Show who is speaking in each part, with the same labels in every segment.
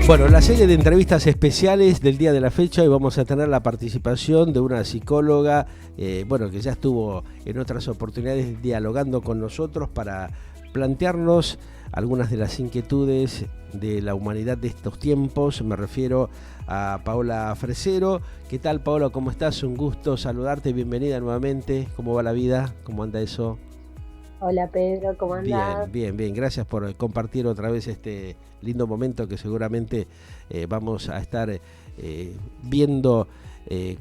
Speaker 1: Bueno, la serie de entrevistas especiales del día de la fecha, y vamos a tener la participación de una psicóloga, que ya estuvo en otras oportunidades dialogando con nosotros para plantearnos algunas de las inquietudes de la humanidad de estos tiempos. Me refiero a Paola Fresero. ¿Qué tal, Paola? ¿Cómo estás? Un gusto saludarte, bienvenida nuevamente. ¿Cómo va la vida? ¿Cómo anda eso?
Speaker 2: Hola Pedro, ¿cómo andás?
Speaker 1: Bien, bien, bien. Gracias por compartir otra vez este lindo momento que seguramente vamos a estar viendo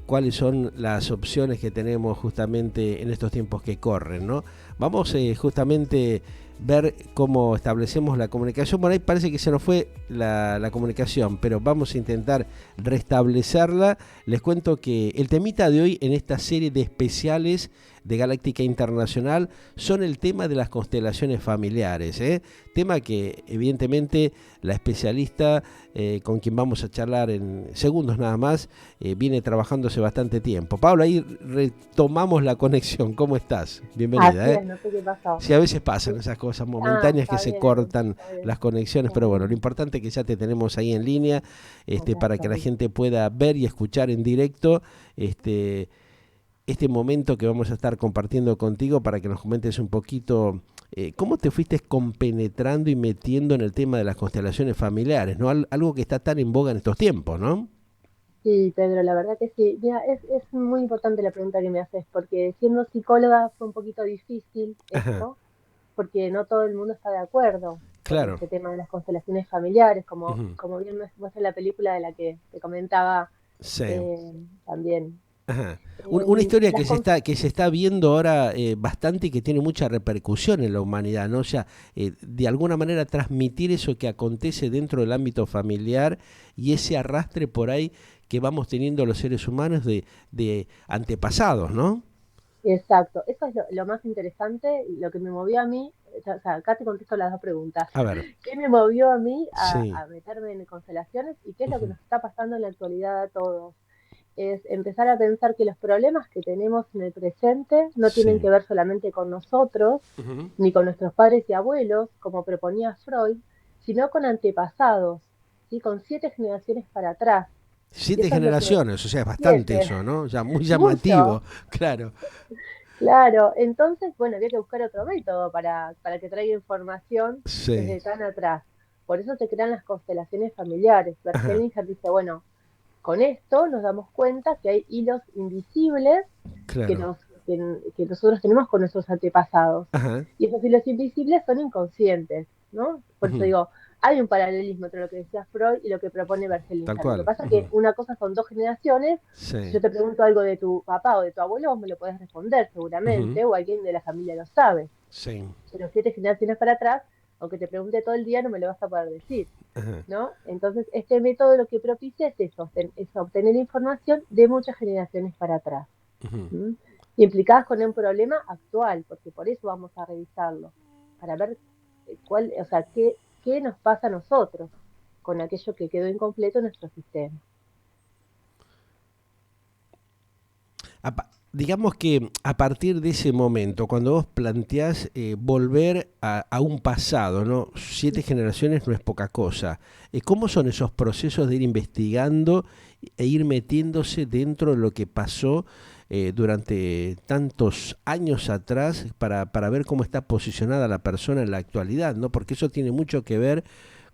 Speaker 1: cuáles son las opciones que tenemos justamente en estos tiempos que corren, ¿no? Vamos justamente ver cómo establecemos la comunicación. Bueno, ahí parece que se nos fue la comunicación, pero vamos a intentar restablecerla. Les cuento que el temita de hoy en esta serie de especiales de Galáctica Internacional son el tema de las constelaciones familiares, tema que evidentemente la especialista con quien vamos a charlar en segundos nada más viene trabajando hace bastante tiempo. Paula, ahí retomamos la conexión. ¿Cómo estás?
Speaker 2: Así
Speaker 1: Bienvenida.
Speaker 2: es, no sé qué pasó.
Speaker 1: Sí, a veces pasan
Speaker 2: Sí.
Speaker 1: esas cosas
Speaker 2: Ah,
Speaker 1: momentáneas que
Speaker 2: está
Speaker 1: se
Speaker 2: bien,
Speaker 1: cortan
Speaker 2: está bien.
Speaker 1: las conexiones, pero bueno, lo
Speaker 2: Bueno,
Speaker 1: importante es que ya te tenemos ahí en línea,
Speaker 2: acá
Speaker 1: para que la
Speaker 2: estoy.
Speaker 1: gente pueda ver y escuchar en directo este momento que vamos a estar compartiendo contigo, para que nos comentes un poquito cómo te fuiste compenetrando y metiendo en el tema de las constelaciones familiares, ¿no? Algo que está tan en boga en estos tiempos, ¿no?
Speaker 2: Sí, Pedro, la verdad que sí. Mira, es muy importante la pregunta que me haces, porque siendo psicóloga fue un poquito difícil
Speaker 1: Ajá,
Speaker 2: esto, porque no todo el mundo está de acuerdo con
Speaker 1: claro.
Speaker 2: este tema de las constelaciones familiares,
Speaker 1: Ujú.
Speaker 2: como bien muestra la película de la que te comentaba
Speaker 1: Sí.
Speaker 2: eh, también.
Speaker 1: Ajá. Una historia
Speaker 2: Las
Speaker 1: que se está viendo ahora bastante y que tiene mucha repercusión en la humanidad, ¿no? O sea, de alguna manera transmitir eso que acontece dentro del ámbito familiar y ese arrastre por ahí que vamos teniendo los seres humanos de antepasados, ¿no?
Speaker 2: Exacto, eso es lo más interesante y lo que me movió a mí, o sea, acá te contesto las dos preguntas.
Speaker 1: A ver,
Speaker 2: ¿Qué me movió a mí
Speaker 1: sí.
Speaker 2: a meterme en constelaciones y qué es lo que
Speaker 1: Ujú.
Speaker 2: nos está pasando en la actualidad a todos? Es empezar a pensar que los problemas que tenemos en el presente no tienen
Speaker 1: Sí.
Speaker 2: que ver solamente con nosotros,
Speaker 1: Ujú.
Speaker 2: ni con nuestros padres y abuelos, como proponía Freud, sino con antepasados, ¿sí? Con 7 generaciones para atrás. Y
Speaker 1: Siete
Speaker 2: eso es lo que
Speaker 1: generaciones, o sea, es bastante
Speaker 2: siete,
Speaker 1: eso, ¿no? Ya muy
Speaker 2: mucho.
Speaker 1: llamativo, claro.
Speaker 2: Claro, entonces, bueno, había que buscar otro método para que traiga información
Speaker 1: Sí.
Speaker 2: desde tan atrás. Por eso se crean las constelaciones familiares. Bert
Speaker 1: Ajá,
Speaker 2: Hellinger dice, bueno, con esto nos damos cuenta que hay hilos invisibles que,
Speaker 1: claro.
Speaker 2: nos, que nosotros tenemos con nuestros antepasados.
Speaker 1: Ajá.
Speaker 2: Y esos hilos invisibles son inconscientes, ¿no? Por eso
Speaker 1: Ujú.
Speaker 2: digo, hay un paralelismo entre lo que decía Freud y lo que propone Bert
Speaker 1: Tal
Speaker 2: Hellinger. Lo que
Speaker 1: cual.
Speaker 2: pasa es
Speaker 1: Ujú.
Speaker 2: que una cosa son 2 generaciones. Si
Speaker 1: Sí.
Speaker 2: yo te pregunto algo de tu papá o de tu abuelo, vos me lo podés responder
Speaker 1: Ujú.
Speaker 2: seguramente, o alguien de la familia lo sabe.
Speaker 1: Sí.
Speaker 2: Pero 7 generaciones para atrás, aunque te pregunte todo el día, no me lo vas a poder decir,
Speaker 1: Ajá.
Speaker 2: ¿no? Entonces, este método lo que propicia es eso, es obtener información de muchas generaciones para atrás,
Speaker 1: Ujú.
Speaker 2: ¿m? Implicadas con un problema actual, porque por eso vamos a revisarlo, para ver cuál, o sea, qué nos pasa a nosotros con aquello que quedó incompleto en nuestro sistema.
Speaker 1: Digamos que a partir de ese momento, cuando vos planteás volver a un pasado, ¿no? 7 generaciones no es poca cosa. ¿Cómo son esos procesos de ir investigando e ir metiéndose dentro de lo que pasó durante tantos años atrás para ver cómo está posicionada la persona en la actualidad, ¿no? Porque eso tiene mucho que ver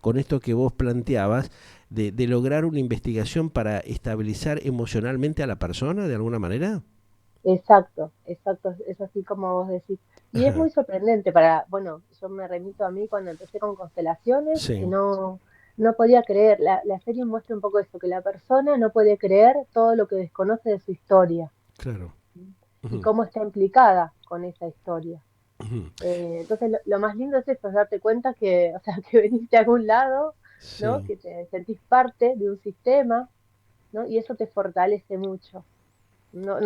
Speaker 1: con esto que vos planteabas de lograr una investigación para estabilizar emocionalmente a la persona de alguna manera.
Speaker 2: Exacto, exacto, es así como vos decís. Y es
Speaker 1: Ajá,
Speaker 2: muy sorprendente para, bueno, yo me remito a mí cuando empecé con constelaciones y
Speaker 1: sí,
Speaker 2: no podía creer, la serie muestra un poco eso, que la persona no puede creer todo lo que desconoce de su historia,
Speaker 1: claro.
Speaker 2: ¿sí? Y
Speaker 1: Ujú,
Speaker 2: cómo está implicada con esa historia.
Speaker 1: ujú.
Speaker 2: Entonces lo más lindo es eso, es darte cuenta que, o sea, que veniste a algún lado, ¿no?
Speaker 1: Sí,
Speaker 2: Que te sentís parte de un sistema, ¿no? Y eso te fortalece mucho. No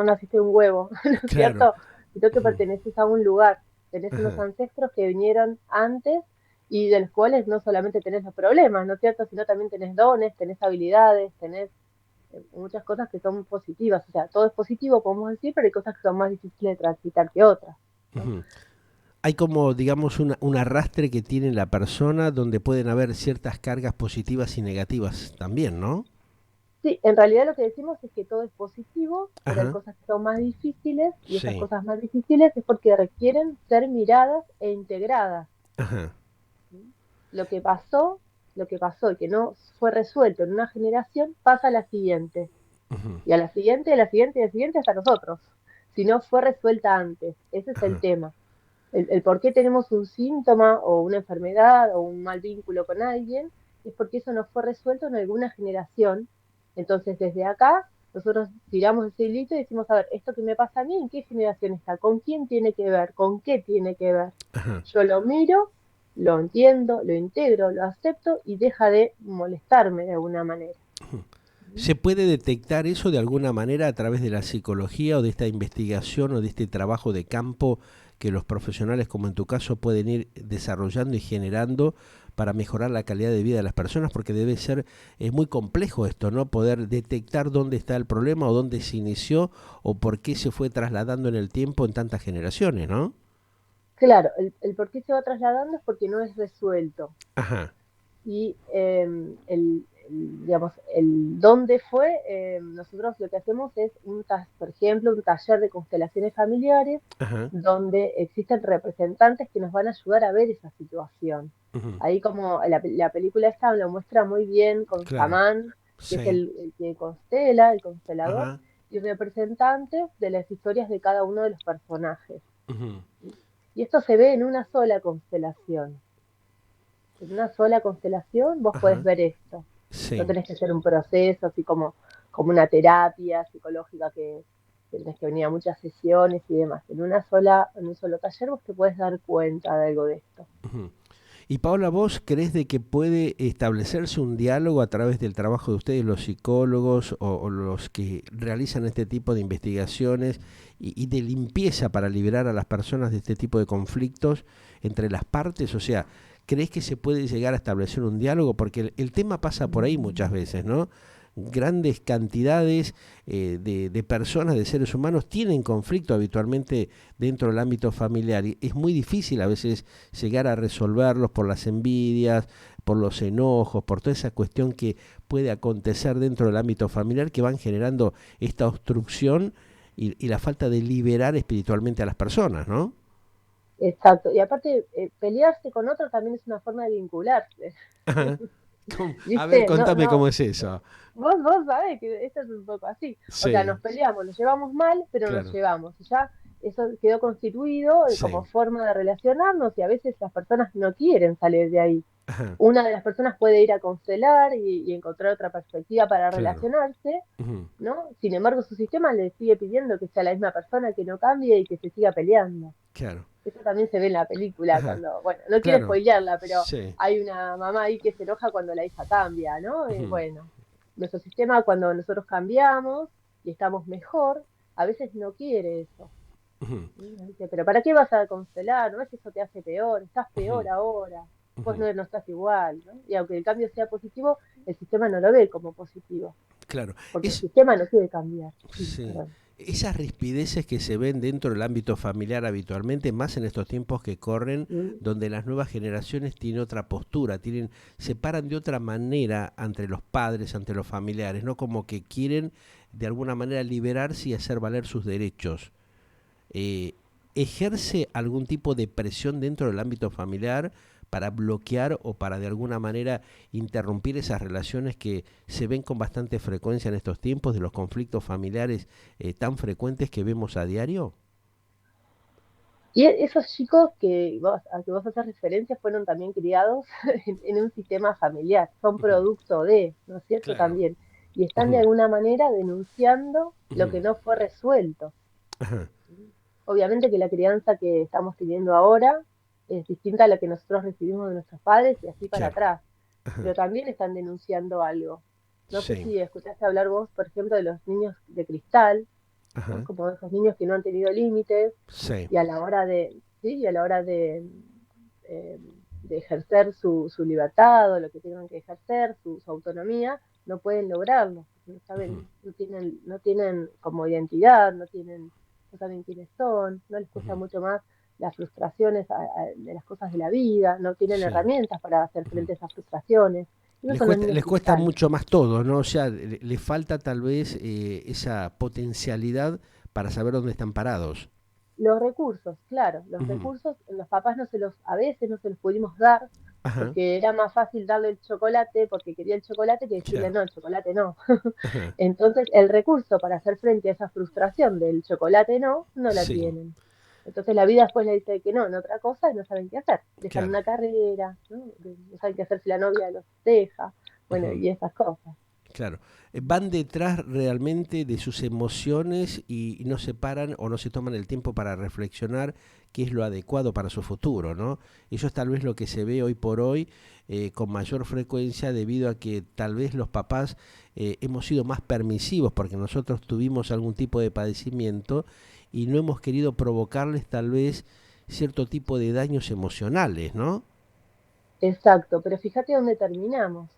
Speaker 2: naciste de un huevo, ¿no es
Speaker 1: claro.
Speaker 2: cierto? Sino que
Speaker 1: Ujú,
Speaker 2: perteneces a un lugar, tenés unos
Speaker 1: ajá,
Speaker 2: ancestros que vinieron antes y de los cuales no solamente tenés los problemas, ¿no es cierto? Sino también tenés dones, tenés habilidades, tenés muchas cosas que son positivas. O sea, todo es positivo, podemos decir, pero hay cosas que son más difíciles de transitar que otras, ¿no?
Speaker 1: ujú. hay como, digamos, un arrastre que tiene la persona donde pueden haber ciertas cargas positivas y negativas también, ¿no?
Speaker 2: Sí, en realidad lo que decimos es que todo es positivo, pero hay
Speaker 1: Ajá,
Speaker 2: cosas que son más difíciles y esas
Speaker 1: sí,
Speaker 2: cosas más difíciles es porque requieren ser miradas e integradas.
Speaker 1: ajá,
Speaker 2: ¿Sí? Lo que pasó, lo que pasó y que no fue resuelto en una generación pasa a la siguiente
Speaker 1: ujú,
Speaker 2: y a la siguiente, a la siguiente, a la siguiente hasta nosotros. Si no fue resuelta antes, ese es el
Speaker 1: ajá,
Speaker 2: tema. El por qué tenemos un síntoma o una enfermedad o un mal vínculo con alguien es porque eso no fue resuelto en alguna generación. Entonces, desde acá, nosotros tiramos ese hilito y decimos, a ver, esto que me pasa a mí, ¿en qué generación está? ¿Con quién tiene que ver? ¿Con qué tiene que ver?
Speaker 1: ajá.
Speaker 2: Yo lo miro, lo entiendo, lo integro, lo acepto y deja de molestarme de alguna manera.
Speaker 1: ¿Se puede detectar eso de alguna manera a través de la psicología o de esta investigación o de este trabajo de campo que los profesionales, como en tu caso, pueden ir desarrollando y generando para mejorar la calidad de vida de las personas? Porque debe ser, es muy complejo esto, ¿no? Poder detectar dónde está el problema o dónde se inició o por qué se fue trasladando en el tiempo en tantas generaciones, ¿no?
Speaker 2: Claro, el por qué se va trasladando es porque no es resuelto.
Speaker 1: Ajá,
Speaker 2: Y digamos, el dónde fue, nosotros lo que hacemos es, por ejemplo, un taller de constelaciones familiares
Speaker 1: ajá,
Speaker 2: donde existen representantes que nos van a ayudar a ver esa situación.
Speaker 1: ujú,
Speaker 2: Ahí como la película esta lo muestra muy bien con
Speaker 1: claro,
Speaker 2: Samán, que es
Speaker 1: sí,
Speaker 2: el que constela, el constelador,
Speaker 1: ajá,
Speaker 2: y representantes de las historias de cada uno de los personajes.
Speaker 1: ujú,
Speaker 2: Y esto se ve en una sola constelación. En una sola constelación vos podés
Speaker 1: ajá,
Speaker 2: ver esto. No
Speaker 1: sí.
Speaker 2: tenés que hacer un proceso así como una terapia psicológica que tenés que venir a muchas sesiones y demás. En un solo taller vos te podés dar cuenta de algo de esto.
Speaker 1: Ujú. Y Paola, ¿vos crees de que puede establecerse un diálogo a través del trabajo de ustedes, los psicólogos o los que realizan este tipo de investigaciones y de limpieza para liberar a las personas de este tipo de conflictos entre las partes? O sea, ¿crees que se puede llegar a establecer un diálogo? Porque el tema pasa por ahí muchas veces, ¿no? Grandes cantidades de personas, de seres humanos, tienen conflicto habitualmente dentro del ámbito familiar y es muy difícil a veces llegar a resolverlos por las envidias, por los enojos, por toda esa cuestión que puede acontecer dentro del ámbito familiar que van generando esta obstrucción y la falta de liberar espiritualmente a las personas, ¿no?
Speaker 2: Exacto. Y aparte, pelearse con otro también es una forma de vincularse.
Speaker 1: Ajá. A ver,
Speaker 2: ¿Viste? No,
Speaker 1: contame cómo
Speaker 2: no.
Speaker 1: es eso.
Speaker 2: Vos sabés que esto es un poco así. O sea,
Speaker 1: Sí,
Speaker 2: nos peleamos, nos llevamos mal, pero nos
Speaker 1: claro.
Speaker 2: llevamos. Y ya eso quedó constituido como
Speaker 1: Sí.
Speaker 2: forma de relacionarnos y a veces las personas no quieren salir de ahí.
Speaker 1: Ajá.
Speaker 2: Una de las personas puede ir a constelar y encontrar otra perspectiva para
Speaker 1: Claro.
Speaker 2: relacionarse,
Speaker 1: Ujú.
Speaker 2: ¿no? Sin embargo, su sistema le sigue pidiendo que sea la misma persona, que no cambie y que se siga peleando.
Speaker 1: Claro.
Speaker 2: Eso también se ve en la película
Speaker 1: Ajá.
Speaker 2: cuando, bueno, no quiero
Speaker 1: Claro.
Speaker 2: spoilearla, pero
Speaker 1: Sí.
Speaker 2: hay una mamá ahí que se enoja cuando la hija cambia, ¿no? Y
Speaker 1: Ujú.
Speaker 2: bueno, nuestro sistema cuando nosotros cambiamos y estamos mejor, a veces no quiere eso.
Speaker 1: Ujú.
Speaker 2: ¿Sí? Nos dice, pero ¿para qué vas a constelar? ¿No es que eso te hace peor? Estás
Speaker 1: Ujú.
Speaker 2: peor ahora. Vos
Speaker 1: Ujú.
Speaker 2: no estás igual, ¿no? Y aunque el cambio sea positivo, el sistema no lo ve como positivo,
Speaker 1: Claro.
Speaker 2: porque el
Speaker 1: Es,
Speaker 2: sistema no quiere cambiar. Sí,
Speaker 1: sí.
Speaker 2: perdón.
Speaker 1: Esas rispideces que se ven dentro del ámbito familiar habitualmente, más en estos tiempos que corren,
Speaker 2: Mm.
Speaker 1: donde las nuevas generaciones tienen otra postura, se paran de otra manera ante los padres, ante los familiares, no como que quieren de alguna manera liberarse y hacer valer sus derechos. eh, ¿Ejerce algún tipo de presión dentro del ámbito familiar para bloquear o para de alguna manera interrumpir esas relaciones que se ven con bastante frecuencia en estos tiempos de los conflictos familiares tan frecuentes que vemos a diario?
Speaker 2: Y esos chicos a que vos haces referencia fueron también criados en un sistema familiar, son
Speaker 1: Ujú.
Speaker 2: producto de, ¿no es cierto?
Speaker 1: Claro.
Speaker 2: También. Y están de
Speaker 1: Ujú.
Speaker 2: alguna manera denunciando lo
Speaker 1: Ujú.
Speaker 2: que no fue resuelto.
Speaker 1: Ajá.
Speaker 2: Obviamente que la crianza que estamos teniendo ahora es distinta a la que nosotros recibimos de nuestros padres y así para
Speaker 1: Claro.
Speaker 2: atrás,
Speaker 1: Ajá.
Speaker 2: pero también están denunciando algo. No sé
Speaker 1: Sí.
Speaker 2: si escuchaste hablar vos, por ejemplo, de los niños de cristal, ¿no?
Speaker 1: Ajá.
Speaker 2: Como esos niños que no han tenido límites
Speaker 1: Sí.
Speaker 2: y a la hora de, ¿sí? Y a la hora de ejercer su libertad o lo que tengan que ejercer, su autonomía, no pueden lograrlo, no
Speaker 1: Ujú.
Speaker 2: saben, no tienen como identidad, no saben quiénes son, no les cuesta
Speaker 1: Ujú.
Speaker 2: mucho más las frustraciones de las cosas de la vida, no tienen
Speaker 1: Sí.
Speaker 2: herramientas para hacer frente a esas frustraciones. Esos son los niños
Speaker 1: Les cuesta
Speaker 2: cristales.
Speaker 1: mucho más todo, ¿no? O sea, le falta tal vez esa potencialidad para saber dónde están parados.
Speaker 2: Los recursos, claro, los
Speaker 1: Ujú.
Speaker 2: recursos, los papás no se los, a veces no se los pudimos dar,
Speaker 1: Ajá,
Speaker 2: porque era más fácil darle el chocolate porque quería el chocolate que decirle
Speaker 1: claro.
Speaker 2: no, el chocolate no.
Speaker 1: Ajá,
Speaker 2: Entonces, el recurso para hacer frente a esa frustración del chocolate no, no la
Speaker 1: sí,
Speaker 2: tienen. Entonces la vida después le dice que no en otra cosa y no saben qué hacer. Dejan
Speaker 1: claro.
Speaker 2: una carrera, no saben qué hacer si la novia los deja, bueno,
Speaker 1: Ujú.
Speaker 2: y esas cosas.
Speaker 1: Claro, van detrás realmente de sus emociones y no se paran o no se toman el tiempo para reflexionar qué es lo adecuado para su futuro, ¿no? Eso es tal vez lo que se ve hoy por hoy con mayor frecuencia debido a que tal vez los papás hemos sido más permisivos porque nosotros tuvimos algún tipo de padecimiento y no hemos querido provocarles tal vez cierto tipo de daños emocionales, ¿no?
Speaker 2: Exacto, pero fíjate dónde terminamos,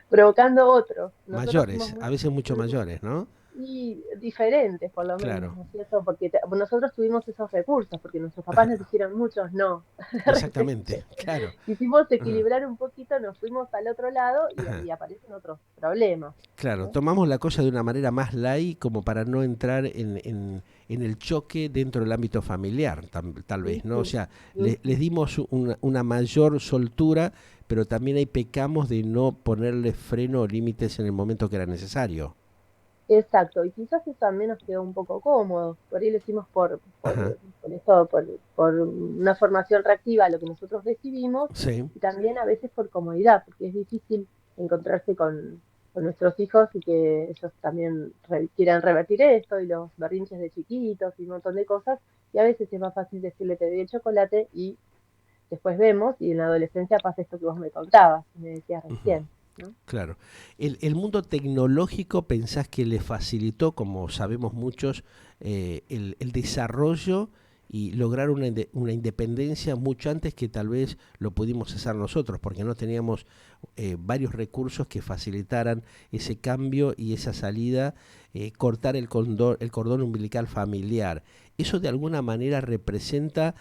Speaker 2: provocando otros. Nosotros fuimos
Speaker 1: Mayores, a veces mucho mayores, ¿no?
Speaker 2: y diferentes por lo menos,
Speaker 1: Claro,
Speaker 2: ¿no es cierto? Porque nosotros tuvimos esos recursos, porque nuestros papás nos dijeron muchos no, de
Speaker 1: exactamente,
Speaker 2: repente.
Speaker 1: claro.
Speaker 2: Quisimos
Speaker 1: Ajá,
Speaker 2: equilibrar un poquito, nos fuimos al otro lado
Speaker 1: ajá.
Speaker 2: y aparecen otros problemas,
Speaker 1: Claro,
Speaker 2: ¿no?
Speaker 1: tomamos la cosa de una manera más light como para no entrar en el choque dentro del ámbito familiar, tal vez, ¿no? O
Speaker 2: Ujú,
Speaker 1: sea, les
Speaker 2: ujú.
Speaker 1: dimos una mayor soltura, pero también ahí pecamos de no ponerle freno o límites en el momento que era necesario.
Speaker 2: Exacto, y quizás eso también nos quedó un poco cómodo, por ahí lo hicimos
Speaker 1: Ajá,
Speaker 2: por esto, por una formación reactiva a lo que nosotros recibimos,
Speaker 1: sí,
Speaker 2: y también a veces por comodidad, porque es difícil encontrarse con nuestros hijos y que ellos también quieran revertir esto, y los berrinches de chiquitos y un montón de cosas, y a veces es más fácil decirle te doy el chocolate y después vemos, y en la adolescencia pasa esto que vos me contabas, me decías
Speaker 1: ujú,
Speaker 2: recién, ¿no?
Speaker 1: claro. El mundo tecnológico pensás que le facilitó, como sabemos muchos, el desarrollo y lograr una independencia mucho antes que tal vez lo pudimos hacer nosotros, porque no teníamos varios recursos que facilitaran ese cambio y esa salida, cortar el cordón umbilical familiar. Eso de alguna manera representa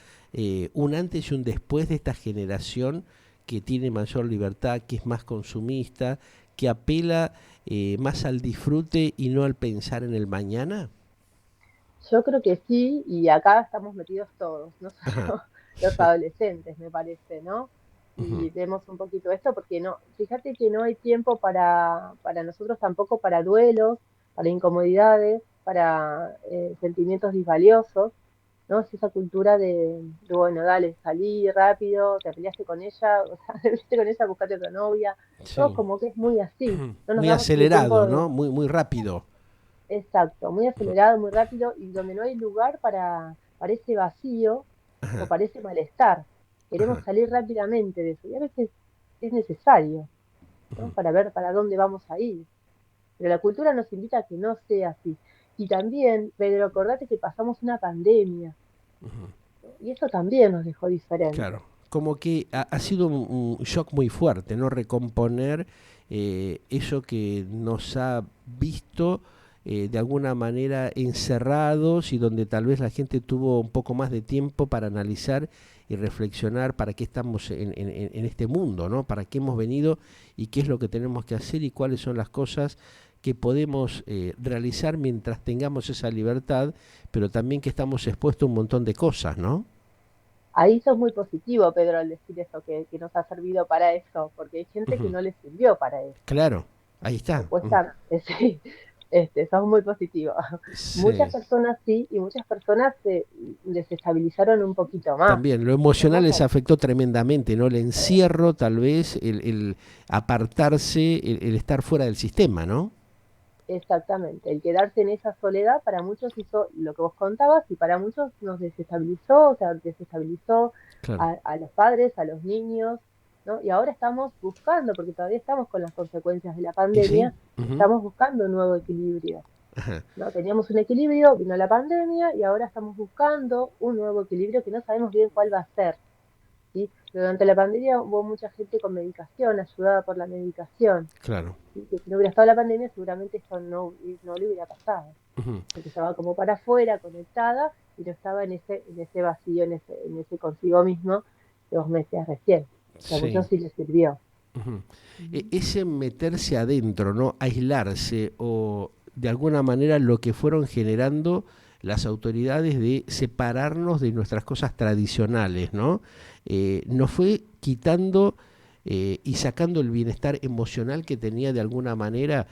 Speaker 1: un antes y un después de esta generación que tiene mayor libertad, que es más consumista, que apela más al disfrute y no al pensar en el mañana.
Speaker 2: Yo creo que sí, y acá estamos metidos todos, no
Speaker 1: Ajá,
Speaker 2: solo los
Speaker 1: sí.
Speaker 2: adolescentes, me parece, ¿no?
Speaker 1: Ujú,
Speaker 2: Y vemos un poquito esto porque no, fíjate que no hay tiempo para nosotros tampoco para duelos, para incomodidades, para sentimientos disvaliosos, ¿no? Es esa cultura bueno, dale, salí rápido, te peleaste con ella, o sea, te peleaste con ella, buscate otra novia, todo
Speaker 1: sí.
Speaker 2: como que es muy así, no nos
Speaker 1: Muy
Speaker 2: damos ese tiempo
Speaker 1: acelerado, ¿no? Muy rápido.
Speaker 2: exacto, muy acelerado, muy rápido y donde no hay lugar para ese vacío o
Speaker 1: Ajá,
Speaker 2: para ese malestar. Queremos
Speaker 1: ajá.
Speaker 2: salir rápidamente de eso y a veces es necesario, ¿no? Para ver para dónde vamos a ir. Pero la cultura nos invita a que no sea así. Y también, Pedro, acordate que pasamos una pandemia, ¿no? Y eso también nos dejó diferentes.
Speaker 1: Claro, como que ha sido un shock muy fuerte, ¿no? Recomponer eso que nos ha visto de alguna manera encerrados y donde tal vez la gente tuvo un poco más de tiempo para analizar y reflexionar para qué estamos en este mundo, ¿no? Para qué hemos venido y qué es lo que tenemos que hacer y cuáles son las cosas que podemos realizar mientras tengamos esa libertad, pero también que estamos expuestos a un montón de cosas, ¿no?
Speaker 2: Ahí sos muy positivo, Pedro, al decir eso, que nos ha servido para eso, porque hay gente que
Speaker 1: Ujú.
Speaker 2: no le sirvió para eso.
Speaker 1: Claro, ahí está. Ujú.
Speaker 2: Supuestamente, sí, sos muy positivo. Muchas
Speaker 1: Sí,
Speaker 2: personas sí, y muchas personas se desestabilizaron un poquito más,
Speaker 1: también lo emocional
Speaker 2: ¿no?
Speaker 1: les afectó tremendamente, ¿no? El encierro, tal vez, el apartarse, el estar fuera del sistema, ¿no?
Speaker 2: Exactamente, el quedarse en esa soledad para muchos hizo lo que vos contabas y para muchos nos desestabilizó, o sea, desestabilizó
Speaker 1: Claro.
Speaker 2: a los padres, a los niños, ¿no? Y ahora estamos buscando, porque todavía estamos con las consecuencias de la
Speaker 1: ¿Y sí?
Speaker 2: pandemia,
Speaker 1: Ujú.
Speaker 2: estamos buscando un nuevo equilibrio.
Speaker 1: Ajá.
Speaker 2: ¿No? Teníamos un equilibrio, vino la pandemia y ahora estamos buscando un nuevo equilibrio que no sabemos bien cuál va a ser, ¿sí? Durante la pandemia hubo mucha gente con medicación, ayudada por la medicación,
Speaker 1: Claro.
Speaker 2: ¿sí? Que si no hubiera estado la pandemia seguramente esto no le hubiera pasado,
Speaker 1: Ujú.
Speaker 2: porque estaba como para afuera, conectada, y no estaba en ese vacío, en ese consigo mismo que vos me decías recién. Que a muchos
Speaker 1: Sí.
Speaker 2: sí les sirvió.
Speaker 1: Ujú.
Speaker 2: Ujú.
Speaker 1: Ese meterse adentro, ¿no? Aislarse o de alguna manera lo que fueron generando las autoridades de separarnos de nuestras cosas tradicionales, ¿no? Nos fue quitando y sacando el bienestar emocional que tenía de alguna manera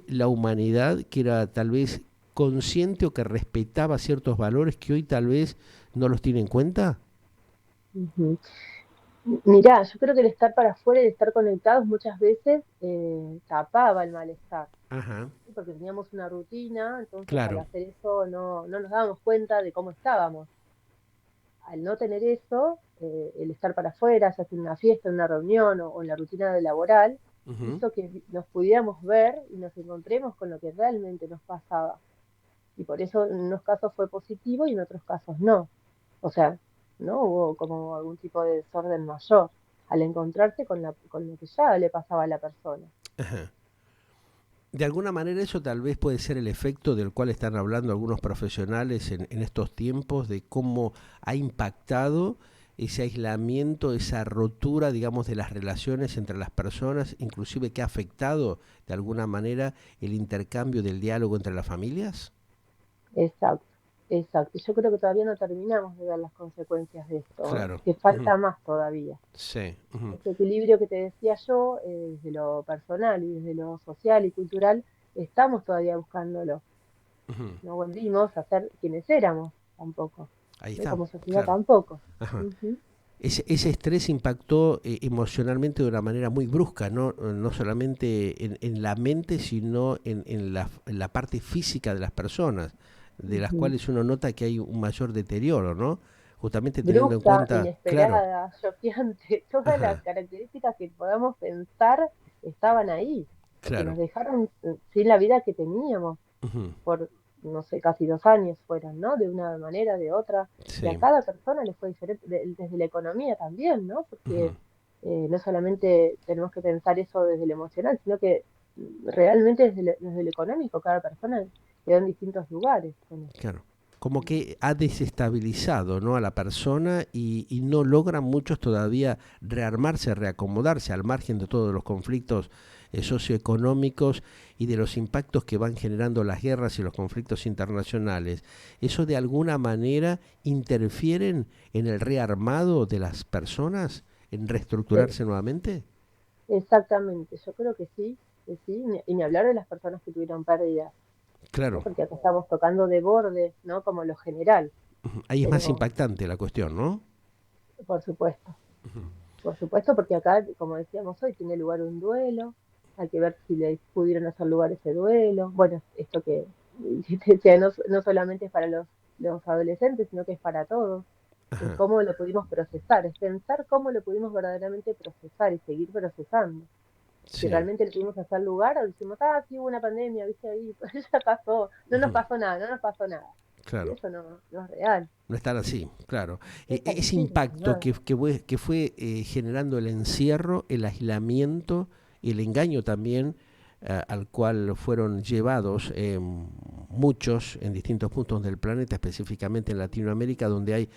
Speaker 1: la humanidad, que era tal vez consciente o que respetaba ciertos valores que hoy tal vez no los tiene en cuenta.
Speaker 2: Ujú. Mirá, yo creo que el estar para afuera y el estar conectados muchas veces tapaba el malestar,
Speaker 1: Ajá,
Speaker 2: ¿sí? Porque teníamos una rutina, entonces al
Speaker 1: claro.
Speaker 2: hacer eso no nos dábamos cuenta de cómo estábamos. Al no tener eso, el estar para afuera, ya sea en una fiesta, en una reunión o en la rutina de laboral,
Speaker 1: Ujú.
Speaker 2: hizo que nos pudiéramos ver y nos encontremos con lo que realmente nos pasaba. Y por eso en unos casos fue positivo y en otros casos no. O sea, no hubo como algún tipo de desorden mayor al encontrarse con lo que ya le pasaba a la persona.
Speaker 1: Ajá. De alguna manera eso tal vez puede ser el efecto del cual están hablando algunos profesionales en estos tiempos, de cómo ha impactado ese aislamiento, esa rotura, digamos, de las relaciones entre las personas, inclusive que ha afectado de alguna manera el intercambio del diálogo entre las familias.
Speaker 2: Exacto, exacto. Yo creo que todavía no terminamos de ver las consecuencias de esto, ¿eh?
Speaker 1: Claro.
Speaker 2: Que
Speaker 1: Ujú.
Speaker 2: falta más todavía.
Speaker 1: Sí. Ujú.
Speaker 2: Ese equilibrio que te decía yo, desde lo personal y desde lo social y cultural, estamos todavía buscándolo.
Speaker 1: Ujú.
Speaker 2: No volvimos a ser quienes éramos tampoco,
Speaker 1: Ahí
Speaker 2: ¿eh?
Speaker 1: está.
Speaker 2: Como sociedad
Speaker 1: Claro.
Speaker 2: tampoco.
Speaker 1: Ajá.
Speaker 2: Ujú.
Speaker 1: Ese estrés impactó emocionalmente de una manera muy brusca, no solamente en la mente, sino en la parte física de las personas, de las
Speaker 2: Ujú.
Speaker 1: cuales uno nota que hay un mayor deterioro, ¿no? Justamente teniendo en
Speaker 2: Brusca,
Speaker 1: cuenta, claro,
Speaker 2: inesperada, choqueante, todas las
Speaker 1: ajá,
Speaker 2: características que podamos pensar estaban ahí, porque nos
Speaker 1: claro,
Speaker 2: dejaron sin la vida que teníamos
Speaker 1: ujú,
Speaker 2: por, no sé, casi 2 años fueron, ¿no? De una manera, de otra, y a
Speaker 1: sí,
Speaker 2: cada persona le fue diferente, desde la economía también, ¿no?
Speaker 1: ujú,
Speaker 2: Porque no solamente tenemos que pensar eso desde lo emocional, sino que realmente desde lo económico, cada persona quedó en distintos lugares con eso.
Speaker 1: claro. Como que ha desestabilizado, ¿no?, a la persona y no logran muchos todavía rearmarse, reacomodarse al margen de todos los conflictos socioeconómicos y de los impactos que van generando las guerras y los conflictos internacionales. ¿Eso de alguna manera interfieren en el rearmado de las personas, en
Speaker 2: Eh,
Speaker 1: reestructurarse nuevamente?
Speaker 2: Exactamente, yo creo que sí, y ni hablar de las personas que tuvieron pérdidas, ¿no?
Speaker 1: Claro,
Speaker 2: Porque acá estamos tocando de borde, ¿no? Como lo general,
Speaker 1: ahí es más
Speaker 2: pero
Speaker 1: impactante la cuestión, ¿no?
Speaker 2: por supuesto. Por supuesto, porque acá, como decíamos hoy, tiene lugar un duelo, hay que ver si le pudieron hacer lugar ese duelo. Bueno, esto que te decía, no solamente es para los adolescentes, sino que es para todos. Es
Speaker 1: Ajá,
Speaker 2: cómo lo pudimos procesar, es pensar cómo lo pudimos verdaderamente procesar y seguir procesando. Si
Speaker 1: sí,
Speaker 2: realmente le pudimos hacer lugar o decimos, ah, sí hubo una pandemia, viste ahí, ya pasó, no nos
Speaker 1: ujú,
Speaker 2: pasó nada, no nos pasó nada. Y
Speaker 1: claro.
Speaker 2: eso no es real,
Speaker 1: No estar así, claro.
Speaker 2: no es tan
Speaker 1: Ese
Speaker 2: así, para
Speaker 1: impacto
Speaker 2: nada.
Speaker 1: que fue generando el encierro, el aislamiento, el engaño también al cual fueron llevados muchos en distintos puntos del planeta, específicamente en Latinoamérica, donde hay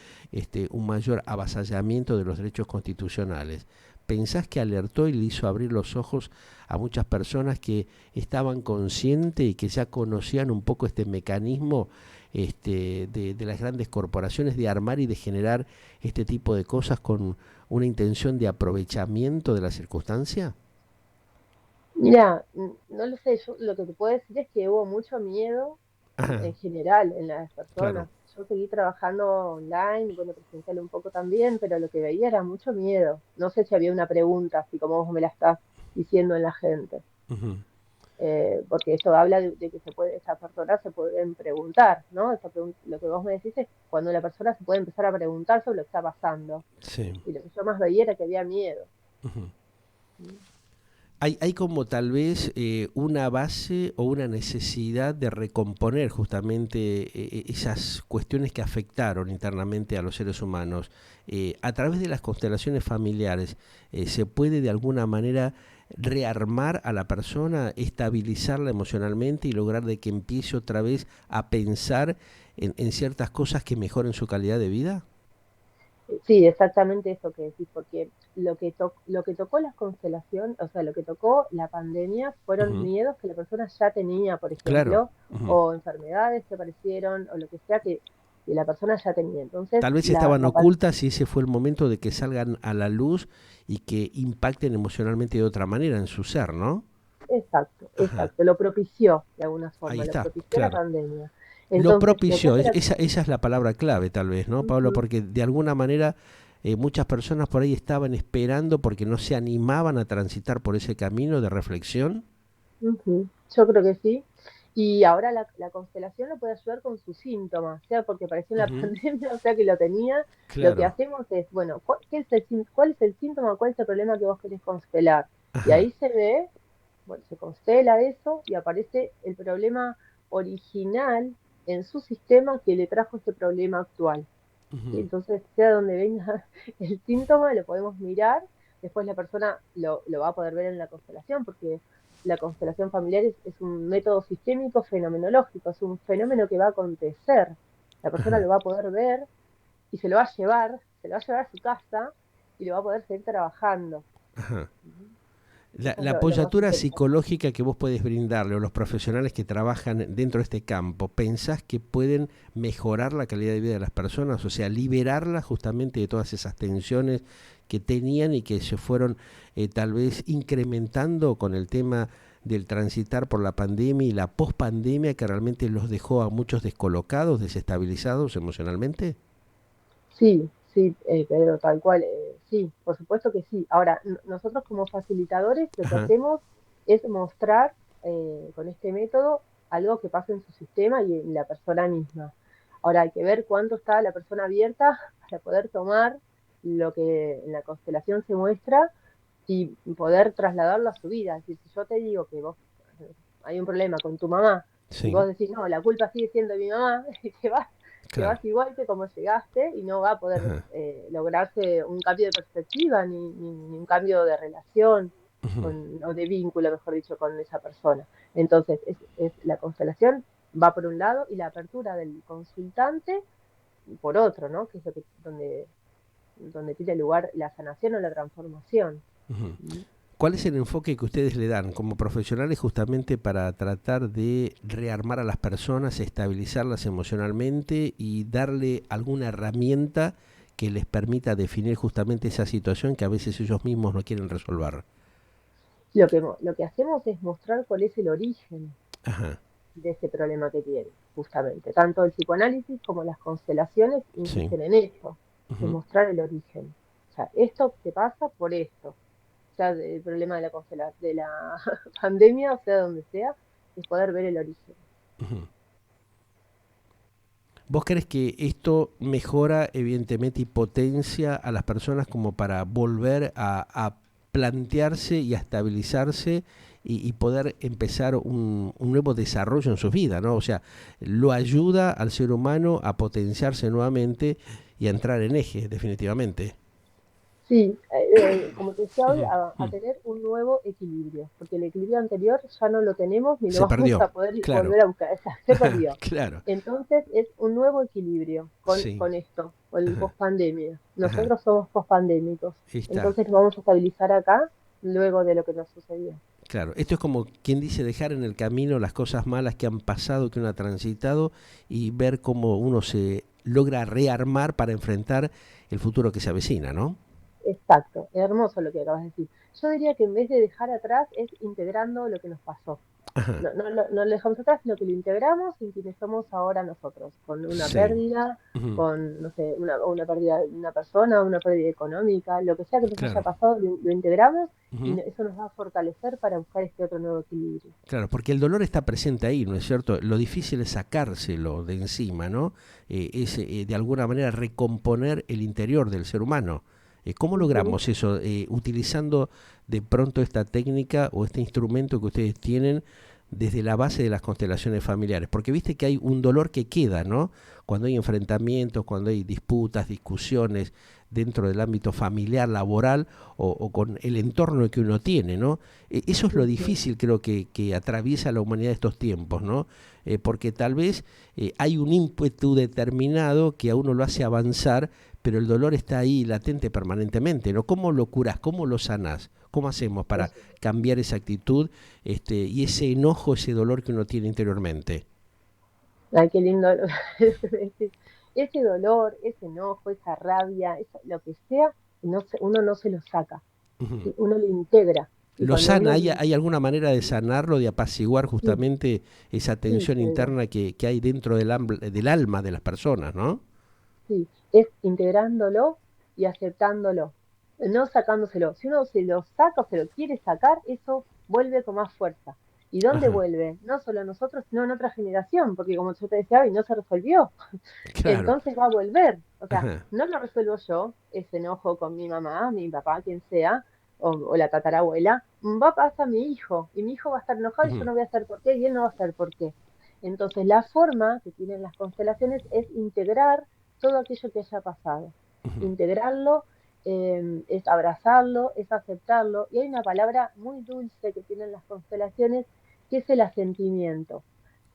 Speaker 1: un mayor avasallamiento de los derechos constitucionales. ¿Pensás que alertó y le hizo abrir los ojos a muchas personas que estaban conscientes y que ya conocían un poco este mecanismo de las grandes corporaciones de armar y de generar este tipo de cosas con una intención de aprovechamiento de la circunstancia?
Speaker 2: Mira, no lo sé, yo lo que te puedo decir es que hubo mucho miedo
Speaker 1: Ajá,
Speaker 2: en general en las
Speaker 1: claro.
Speaker 2: personas. Yo seguí trabajando online, bueno, presencial un poco también, pero lo que veía era mucho miedo. No sé si había una pregunta, así como vos me la estás diciendo en la gente,
Speaker 1: Ujú,
Speaker 2: porque eso habla de que esas personas se pueden preguntar, ¿no? Lo que vos me decís es cuando la persona se puede empezar a preguntar sobre lo que está pasando.
Speaker 1: sí.
Speaker 2: Y lo que yo más veía era que había miedo.
Speaker 1: Ujú.
Speaker 2: ¿Mm?
Speaker 1: Hay como tal vez una base o una necesidad de recomponer justamente esas cuestiones que afectaron internamente a los seres humanos. A través de las constelaciones familiares, ¿se puede de alguna manera rearmar a la persona, estabilizarla emocionalmente y lograr de que empiece otra vez a pensar en ciertas cosas que mejoren su calidad de vida?
Speaker 2: Sí, exactamente eso que decís, porque lo que tocó las constelaciones, o sea, lo que tocó la pandemia fueron
Speaker 1: Ujú.
Speaker 2: miedos que la persona ya tenía, por
Speaker 1: Claro.
Speaker 2: ejemplo,
Speaker 1: Ujú.
Speaker 2: o enfermedades que aparecieron, o lo que sea que la persona ya tenía. Entonces,
Speaker 1: Tal vez estaban ocultas y ese fue el momento de que salgan a la luz y que impacten emocionalmente de otra manera en su ser, ¿no?
Speaker 2: exacto,
Speaker 1: Ajá,
Speaker 2: exacto, lo propició de alguna
Speaker 1: ahí
Speaker 2: forma, lo
Speaker 1: está,
Speaker 2: propició la
Speaker 1: claro.
Speaker 2: pandemia.
Speaker 1: Lo
Speaker 2: Entonces, lo que
Speaker 1: propició,
Speaker 2: hace la...
Speaker 1: esa es la palabra clave tal vez, ¿no, Pablo?
Speaker 2: Ujú,
Speaker 1: Porque de alguna manera muchas personas por ahí estaban esperando porque no se animaban a transitar por ese camino de reflexión.
Speaker 2: ujú, yo creo que sí. Y ahora la constelación lo puede ayudar con sus síntomas, sea porque apareció en la
Speaker 1: Ujú.
Speaker 2: pandemia, o sea que lo tenía. Lo que
Speaker 1: Claro,
Speaker 2: hacemos es, bueno, ¿cuál es el síntoma, cuál es el problema que vos querés constelar? Y
Speaker 1: ajá,
Speaker 2: ahí se ve, bueno, se constela eso y aparece el problema original en su sistema que le trajo este problema actual. ¿Sí?
Speaker 1: ujú,
Speaker 2: Entonces, sea donde venga el síntoma, lo podemos mirar, después la persona lo va a poder ver en la constelación, porque la constelación familiar es un método sistémico fenomenológico, es un fenómeno que va a acontecer. La persona
Speaker 1: ajá,
Speaker 2: lo va a poder ver y se lo va a llevar, se lo va a llevar a su casa y lo va a poder seguir trabajando.
Speaker 1: ajá.
Speaker 2: Eso es
Speaker 1: La
Speaker 2: lo más
Speaker 1: apoyatura
Speaker 2: interesante.
Speaker 1: psicológica que vos podés brindarle o los profesionales que trabajan dentro de este campo, ¿pensás que pueden mejorar la calidad de vida de las personas? O sea, liberarlas justamente de todas esas tensiones que tenían y que se fueron tal vez incrementando con el tema del transitar por la pandemia y la pospandemia que realmente los dejó a muchos descolocados, desestabilizados emocionalmente.
Speaker 2: Sí, sí, Pedro, tal cual, sí, por supuesto que sí. Ahora, nosotros como facilitadores lo que
Speaker 1: Ajá,
Speaker 2: hacemos es mostrar con este método algo que pasa en su sistema y en la persona misma. Ahora hay que ver cuánto está la persona abierta para poder tomar lo que en la constelación se muestra y poder trasladarlo a su vida. Es decir, si yo te digo que vos hay un problema con tu mamá y
Speaker 1: sí,
Speaker 2: vos decís, no, la culpa sigue siendo de mi mamá, y te
Speaker 1: claro.
Speaker 2: vas igual que como llegaste y no va a poder
Speaker 1: Ajá,
Speaker 2: lograrse un cambio de perspectiva ni un cambio de relación
Speaker 1: ujú,
Speaker 2: o de vínculo, mejor dicho, con esa persona. Entonces, la constelación va por un lado y la apertura del consultante por otro, ¿no? Que es donde tiene lugar la sanación o la transformación.
Speaker 1: ujú.
Speaker 2: ¿Mm?
Speaker 1: ¿Cuál es el enfoque que ustedes le dan como profesionales justamente para tratar de rearmar a las personas, estabilizarlas emocionalmente y darle alguna herramienta que les permita definir justamente esa situación que a veces ellos mismos no quieren resolver?
Speaker 2: Lo que hacemos es mostrar cuál es el origen
Speaker 1: Ajá,
Speaker 2: de ese problema que tiene, justamente. Tanto el psicoanálisis como las constelaciones
Speaker 1: sí.
Speaker 2: insisten en eso, en
Speaker 1: Ujú,
Speaker 2: mostrar el origen. O sea, esto te pasa por esto. O sea, el problema de de la pandemia, o sea, donde sea, es poder ver el origen.
Speaker 1: ujú. ¿Vos crees que esto mejora evidentemente y potencia a las personas como para volver a plantearse y a estabilizarse y poder empezar un nuevo desarrollo en su vida, ¿no? O sea, lo ayuda al ser humano a potenciarse nuevamente y a entrar en eje, definitivamente.
Speaker 2: Sí, como te decía hoy,
Speaker 1: Ujú,
Speaker 2: a
Speaker 1: mm.
Speaker 2: tener un nuevo equilibrio, porque el equilibrio anterior ya no lo tenemos ni lo
Speaker 1: Se
Speaker 2: vamos
Speaker 1: perdió,
Speaker 2: a poder
Speaker 1: claro.
Speaker 2: volver a buscar, o sea, se perdió.
Speaker 1: Claro,
Speaker 2: Entonces es un nuevo equilibrio
Speaker 1: sí.
Speaker 2: con esto, con el
Speaker 1: Ajá,
Speaker 2: pospandemia.
Speaker 1: ajá.
Speaker 2: Nosotros somos pospandémicos,
Speaker 1: Ahí está.
Speaker 2: entonces nos vamos a estabilizar acá luego de lo que nos sucedió.
Speaker 1: Claro, esto es como quien dice dejar en el camino las cosas malas que han pasado, que uno ha transitado y ver cómo uno se logra rearmar para enfrentar el futuro que se avecina, ¿no?
Speaker 2: Exacto, hermoso lo que acabas de decir. Yo diría que en vez de dejar atrás es integrando lo que nos pasó.
Speaker 1: Ajá,
Speaker 2: No lo dejamos atrás, sino que lo integramos en quienes somos ahora nosotros, con una
Speaker 1: sí.
Speaker 2: pérdida,
Speaker 1: Ujú,
Speaker 2: con, no sé, una pérdida de una persona, una pérdida económica, lo que sea que nos haya
Speaker 1: claro.
Speaker 2: pasado, lo integramos y
Speaker 1: Ujú,
Speaker 2: eso nos va a fortalecer para buscar este otro nuevo equilibrio.
Speaker 1: claro, porque el dolor está presente ahí, ¿no es cierto? Lo difícil es sacárselo de encima, ¿no? Es de alguna manera recomponer el interior del ser humano. ¿Cómo
Speaker 2: Ujú.
Speaker 1: logramos eso? Utilizando de pronto esta técnica o este instrumento que ustedes tienen desde la base de las constelaciones familiares, porque viste que hay un dolor que queda, ¿no? Cuando hay enfrentamientos, cuando hay disputas, discusiones dentro del ámbito familiar, laboral o con el entorno que uno tiene, ¿no? Eso es lo difícil, creo que atraviesa la humanidad estos tiempos, ¿no? Porque tal vez hay un ímpetu determinado que a uno lo hace avanzar, pero el dolor está ahí latente permanentemente, ¿no? ¿Cómo lo curás? ¿Cómo lo sanás? ¿Cómo hacemos para cambiar esa actitud y ese enojo, ese dolor que uno tiene interiormente?
Speaker 2: Ay, qué lindo. Ese dolor, ese enojo, esa rabia, lo que sea, uno no se lo saca,
Speaker 1: Ujú.
Speaker 2: ¿sí? Uno lo integra. Y
Speaker 1: ¿Lo
Speaker 2: cuando
Speaker 1: sana?
Speaker 2: uno
Speaker 1: ¿Hay alguna manera de sanarlo, de apaciguar
Speaker 2: sí,
Speaker 1: justamente esa
Speaker 2: sí,
Speaker 1: tensión interna que hay dentro del alma de las personas, ¿no?
Speaker 2: sí, es integrándolo y aceptándolo, no sacándoselo. Si uno se lo saca o se lo quiere sacar, eso vuelve con más fuerza. ¿Y dónde
Speaker 1: Ajá,
Speaker 2: vuelve? No solo a nosotros, sino en otra generación, porque como yo te decía hoy, no se resolvió.
Speaker 1: claro.
Speaker 2: Entonces va a volver. O sea,
Speaker 1: Ajá.
Speaker 2: no lo resuelvo yo, ese enojo con mi mamá, mi papá, quien sea, o la tatarabuela, va a pasar a mi hijo, y mi hijo va a estar enojado y yo
Speaker 1: Ujú,
Speaker 2: no voy a saber por qué, y él no va a saber por qué. Entonces, la forma que tienen las constelaciones es integrar todo aquello que haya pasado.
Speaker 1: ujú.
Speaker 2: Integrarlo es abrazarlo, es aceptarlo, y hay una palabra muy dulce que tienen las constelaciones, que es el asentimiento.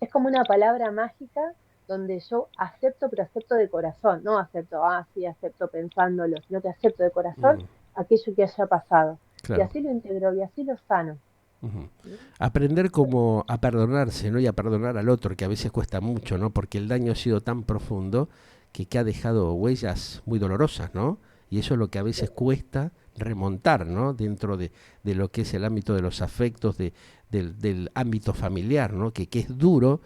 Speaker 2: Es como una palabra mágica donde yo acepto, pero acepto de corazón, no acepto, sí, acepto pensándolo, sino que acepto de corazón
Speaker 1: Mm,
Speaker 2: aquello que haya pasado. Y
Speaker 1: claro.
Speaker 2: así lo integro y así lo sano.
Speaker 1: Ujú.
Speaker 2: ¿Sí?
Speaker 1: Aprender como a perdonarse, ¿no? Y a perdonar al otro, que a veces cuesta mucho, ¿no? Porque el daño ha sido tan profundo que ha dejado huellas muy dolorosas, ¿no? Y eso es lo que a veces cuesta remontar, ¿no? Dentro de lo que es el ámbito de los afectos, del ámbito familiar, ¿no? Que es duro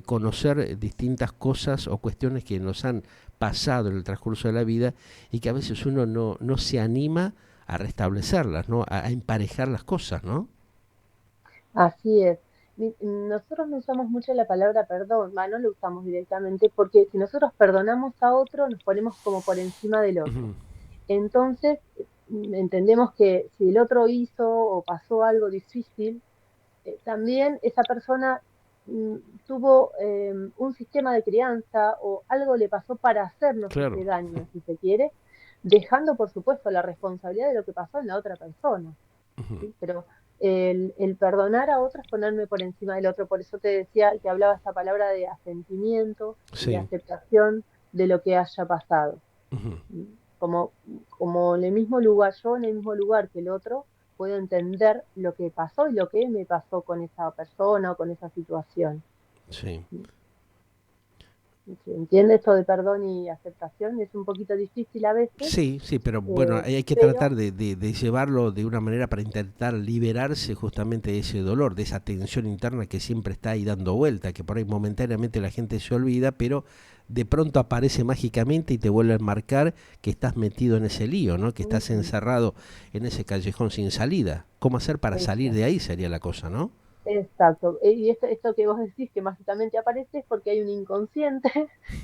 Speaker 1: conocer distintas cosas o cuestiones que nos han pasado en el transcurso de la vida y que a veces uno no se anima a restablecerlas, ¿no? A emparejar las cosas, ¿no?
Speaker 2: Así es. Nosotros no usamos mucho la palabra perdón, no lo usamos directamente porque si nosotros perdonamos a otro, nos ponemos como por encima del otro.
Speaker 1: Ujú.
Speaker 2: Entonces, entendemos que si el otro hizo o pasó algo difícil, también esa persona mm, tuvo un sistema de crianza o algo le pasó para hacernos
Speaker 1: Claro.
Speaker 2: ese daño, si se quiere, dejando por supuesto la responsabilidad de lo que pasó en la otra persona.
Speaker 1: Ujú.
Speaker 2: ¿Sí? Pero el perdonar a otro es ponerme por encima del otro. Por eso te decía que hablaba esta palabra de asentimiento y de
Speaker 1: Sí.
Speaker 2: aceptación de lo que haya pasado.
Speaker 1: Ujú.
Speaker 2: Como, como en el mismo lugar, yo en el mismo lugar que el otro, puedo entender lo que pasó y lo que me pasó con esa persona o con esa situación.
Speaker 1: Sí.
Speaker 2: ¿Se entiende esto de perdón y aceptación? Es un poquito difícil a veces,
Speaker 1: Sí, sí, pero bueno, hay que
Speaker 2: pero
Speaker 1: tratar de llevarlo de una manera para intentar liberarse justamente de ese dolor, de esa tensión interna que siempre está ahí dando vuelta, que por ahí momentáneamente la gente se olvida, pero de pronto aparece mágicamente y te vuelve a marcar que estás metido en ese lío, ¿no? Que estás
Speaker 2: ujú,
Speaker 1: encerrado en ese callejón sin salida. ¿Cómo hacer para salir
Speaker 2: eso.
Speaker 1: de ahí? Sería la cosa, ¿no?
Speaker 2: Exacto. Y esto que vos decís que mágicamente aparece es porque hay un inconsciente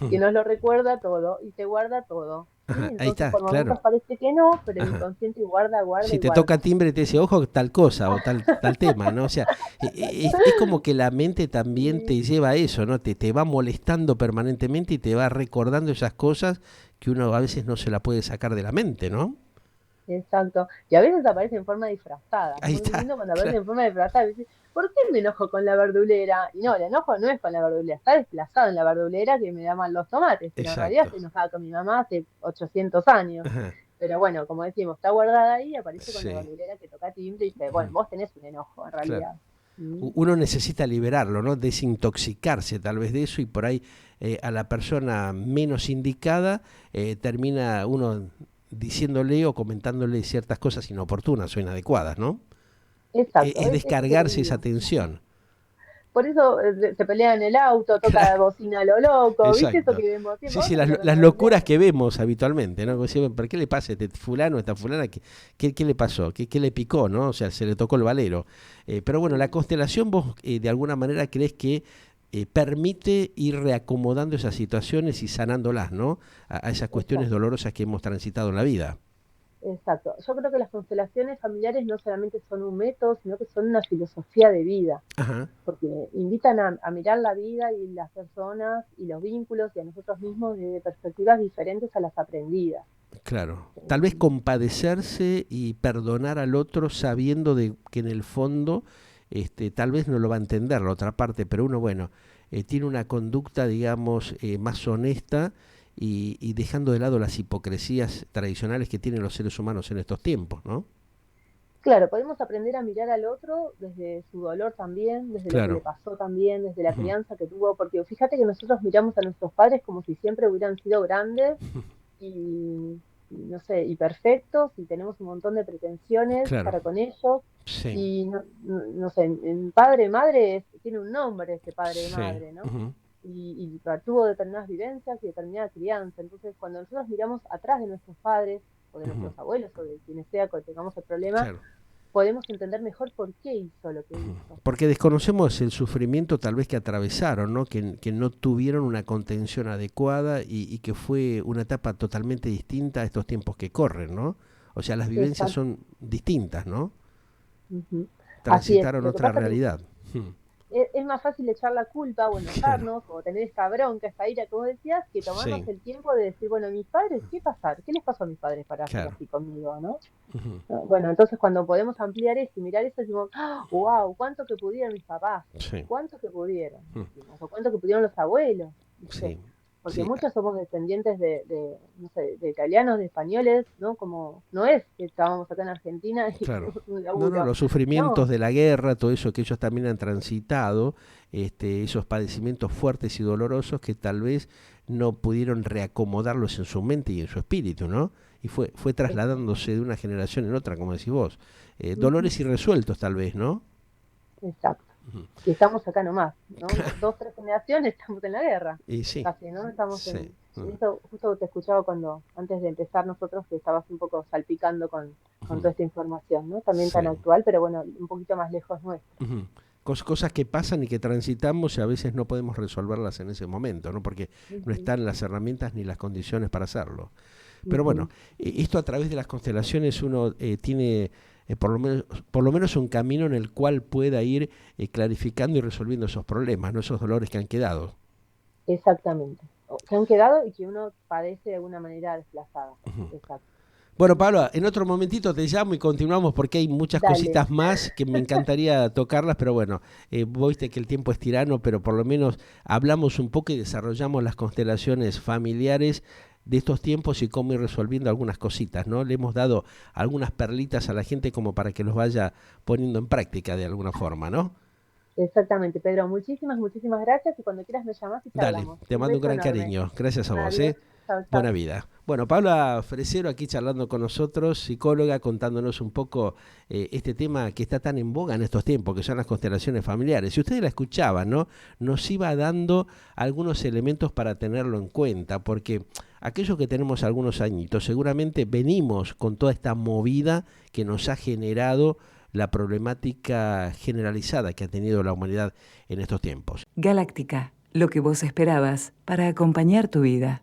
Speaker 2: que nos lo recuerda todo y te guarda todo. ¿Sí?
Speaker 1: Ajá, ahí
Speaker 2: Entonces
Speaker 1: está,
Speaker 2: por
Speaker 1: claro.
Speaker 2: momentos parece que no, pero el
Speaker 1: Ajá.
Speaker 2: inconsciente guarda, guarda
Speaker 1: Si
Speaker 2: y
Speaker 1: te toca
Speaker 2: guarda.
Speaker 1: timbre te dice, ojo, tal cosa o tal tema, ¿no? O sea, es como que la mente también
Speaker 2: Sí,
Speaker 1: te lleva a eso, ¿no? Te va molestando permanentemente y te va recordando esas cosas que uno a veces no se la puede sacar de la mente, ¿no?
Speaker 2: exacto. Y a veces aparece en forma disfrazada. Es
Speaker 1: Ahí
Speaker 2: muy
Speaker 1: está,
Speaker 2: lindo cuando aparece
Speaker 1: claro,
Speaker 2: en forma disfrazada. Y dices, ¿por qué me enojo con la verdulera? Y no, el enojo no es con la verdulera, está desplazado en la verdulera que me da mal los tomates, pero en realidad
Speaker 1: exacto.
Speaker 2: estoy enojada con mi mamá hace 800 años.
Speaker 1: Ajá,
Speaker 2: Pero bueno, como decimos, está guardada ahí y aparece con la
Speaker 1: sí,
Speaker 2: verdulera que toca timbre y dice, bueno, vos tenés un enojo en
Speaker 1: claro.
Speaker 2: realidad. ¿Mm?
Speaker 1: Uno necesita liberarlo, ¿no? Desintoxicarse tal vez de eso y por ahí a la persona menos indicada termina uno diciéndole o comentándole ciertas cosas inoportunas o inadecuadas, ¿no?
Speaker 2: Exacto,
Speaker 1: Es
Speaker 2: eso que te
Speaker 1: descargarse esa
Speaker 2: digo.
Speaker 1: tensión.
Speaker 2: Por eso se pelea en el auto, toca bocina a lo loco, ¿viste eso
Speaker 1: Exacto.
Speaker 2: que vemos siempre?
Speaker 1: Sí,
Speaker 2: ¿Vos
Speaker 1: sí,
Speaker 2: no te
Speaker 1: las
Speaker 2: acordás de
Speaker 1: locuras
Speaker 2: eso?
Speaker 1: que vemos habitualmente, ¿no? Como decía, ¿por qué le pasa a este fulano, a esta fulana? ¿Qué le pasó? ¿Qué le picó, no? O sea, se le tocó el valero. Pero bueno, la
Speaker 2: Sí,
Speaker 1: constelación vos de alguna manera crees que permite ir reacomodando esas situaciones y sanándolas, ¿no? A esas cuestiones
Speaker 2: exacto.
Speaker 1: dolorosas que hemos transitado en la vida.
Speaker 2: exacto. Yo creo que las constelaciones familiares no solamente son un método, sino que son una filosofía de vida,
Speaker 1: Ajá,
Speaker 2: porque invitan a mirar la vida y las personas y los vínculos y a nosotros mismos desde perspectivas diferentes a las aprendidas.
Speaker 1: claro. Tal vez compadecerse y perdonar al otro sabiendo de que en el fondo tal vez no lo va a entender la otra parte, pero uno, bueno, tiene una conducta, digamos, más honesta y dejando de lado las hipocresías tradicionales que tienen los seres humanos en estos tiempos, ¿no?
Speaker 2: Claro, podemos aprender a mirar al otro desde su dolor también, desde lo que le
Speaker 1: Claro.
Speaker 2: pasó también, desde la
Speaker 1: Ujú.
Speaker 2: crianza que tuvo, porque fíjate que nosotros miramos a nuestros padres como si siempre hubieran sido grandes no sé, y perfectos, y tenemos un montón de pretensiones
Speaker 1: Claro.
Speaker 2: para con ellos,
Speaker 1: Sí,
Speaker 2: y no sé, en padre, madre, tiene un nombre ese padre y
Speaker 1: sí.
Speaker 2: madre, ¿no?
Speaker 1: Ujú,
Speaker 2: Y tuvo determinadas vivencias y determinada crianza. Entonces, cuando nosotros miramos atrás de nuestros padres, o de
Speaker 1: ujú.
Speaker 2: nuestros abuelos, o de quienes sea que tengamos el problema,
Speaker 1: Claro.
Speaker 2: podemos entender mejor por qué hizo lo que hizo.
Speaker 1: Porque desconocemos el sufrimiento tal vez que atravesaron, ¿no? Que no tuvieron una contención adecuada y que fue una etapa totalmente distinta a estos tiempos que corren, ¿no? O sea, las vivencias
Speaker 2: Exacto.
Speaker 1: son distintas, ¿no?
Speaker 2: Ujú. Así es.
Speaker 1: Transitaron
Speaker 2: Lo que
Speaker 1: otra
Speaker 2: pasa que
Speaker 1: realidad. Hmm.
Speaker 2: es más fácil echar la culpa o
Speaker 1: Claro,
Speaker 2: enojarnos o tener esta bronca, esta ira, como decías, que tomarnos
Speaker 1: sí,
Speaker 2: el tiempo de decir, bueno, mis padres, ¿qué pasaron? ¿Qué les pasó a mis padres para ser
Speaker 1: claro.
Speaker 2: así conmigo, no?
Speaker 1: Ujú.
Speaker 2: Bueno, entonces cuando podemos ampliar eso y mirar eso, decimos, wow, cuánto que pudieron mis papás,
Speaker 1: Sí,
Speaker 2: cuánto que pudieron,
Speaker 1: mm,
Speaker 2: decimos, o cuánto que pudieron los abuelos, ¿viste?
Speaker 1: sí,
Speaker 2: Porque
Speaker 1: sí,
Speaker 2: muchos somos descendientes no sé, de italianos, de españoles, ¿no? Como no es que estábamos acá en Argentina y
Speaker 1: claro.
Speaker 2: tuvimos un
Speaker 1: No, no,
Speaker 2: laburo,
Speaker 1: los sufrimientos
Speaker 2: no,
Speaker 1: de la guerra, todo eso que ellos también han transitado, esos padecimientos fuertes y dolorosos que tal vez no pudieron reacomodarlos en su mente y en su espíritu, ¿no? Y fue
Speaker 2: eso.
Speaker 1: trasladándose de una generación en otra, como decís vos.
Speaker 2: Ujú.
Speaker 1: Dolores irresueltos tal vez, ¿no?
Speaker 2: Exacto.
Speaker 1: Ujú.
Speaker 2: Y estamos acá nomás, ¿no? Dos, tres generaciones estamos en la guerra,
Speaker 1: Y sí,
Speaker 2: casi, ¿no? Estamos
Speaker 1: sí,
Speaker 2: en eso, justo te escuchaba cuando, antes de empezar nosotros, que estabas un poco salpicando con
Speaker 1: ujú,
Speaker 2: toda esta información, ¿no? También tan
Speaker 1: sí.
Speaker 2: actual, pero bueno, un poquito más lejos nuestro.
Speaker 1: Ujú. Cosas que pasan y que transitamos y a veces no podemos resolverlas en ese momento, ¿no? Porque no
Speaker 2: Ujú,
Speaker 1: están las herramientas ni las condiciones para hacerlo. Pero bueno,
Speaker 2: ujú.
Speaker 1: esto a través de las constelaciones uno tiene por lo menos un camino en el cual pueda ir clarificando y resolviendo esos problemas, ¿no? Esos dolores que han quedado.
Speaker 2: Exactamente. Que han quedado y que uno padece de alguna manera desplazada. Exacto.
Speaker 1: Bueno, Pablo, en otro momentito te llamo y continuamos porque hay muchas
Speaker 2: Dale.
Speaker 1: cositas más que me encantaría tocarlas, pero bueno, viste que el tiempo es tirano, pero por lo menos hablamos un poco y desarrollamos las constelaciones familiares de estos tiempos y cómo ir resolviendo algunas cositas, ¿no? Le hemos dado algunas perlitas a la gente como para que los vaya poniendo en práctica de alguna forma, ¿no?
Speaker 2: Exactamente, Pedro. Muchísimas gracias y cuando quieras me llamas y
Speaker 1: Dale,
Speaker 2: charlamos.
Speaker 1: te
Speaker 2: Un
Speaker 1: mando un
Speaker 2: beso
Speaker 1: gran
Speaker 2: enorme.
Speaker 1: cariño. Gracias a vos,
Speaker 2: Adiós.
Speaker 1: ¿eh?
Speaker 2: Chao,
Speaker 1: Buena
Speaker 2: chao.
Speaker 1: vida. Bueno, Paula Fresero aquí charlando con nosotros, psicóloga, contándonos un poco este tema que está tan en boga en estos tiempos, que son las constelaciones familiares. Si ustedes la escuchaban, ¿no? Nos iba dando algunos elementos para tenerlo en cuenta, porque aquellos que tenemos algunos añitos, seguramente venimos con toda esta movida que nos ha generado la problemática generalizada que ha tenido la humanidad en estos tiempos.
Speaker 3: Galáctica, lo que vos esperabas para acompañar tu vida.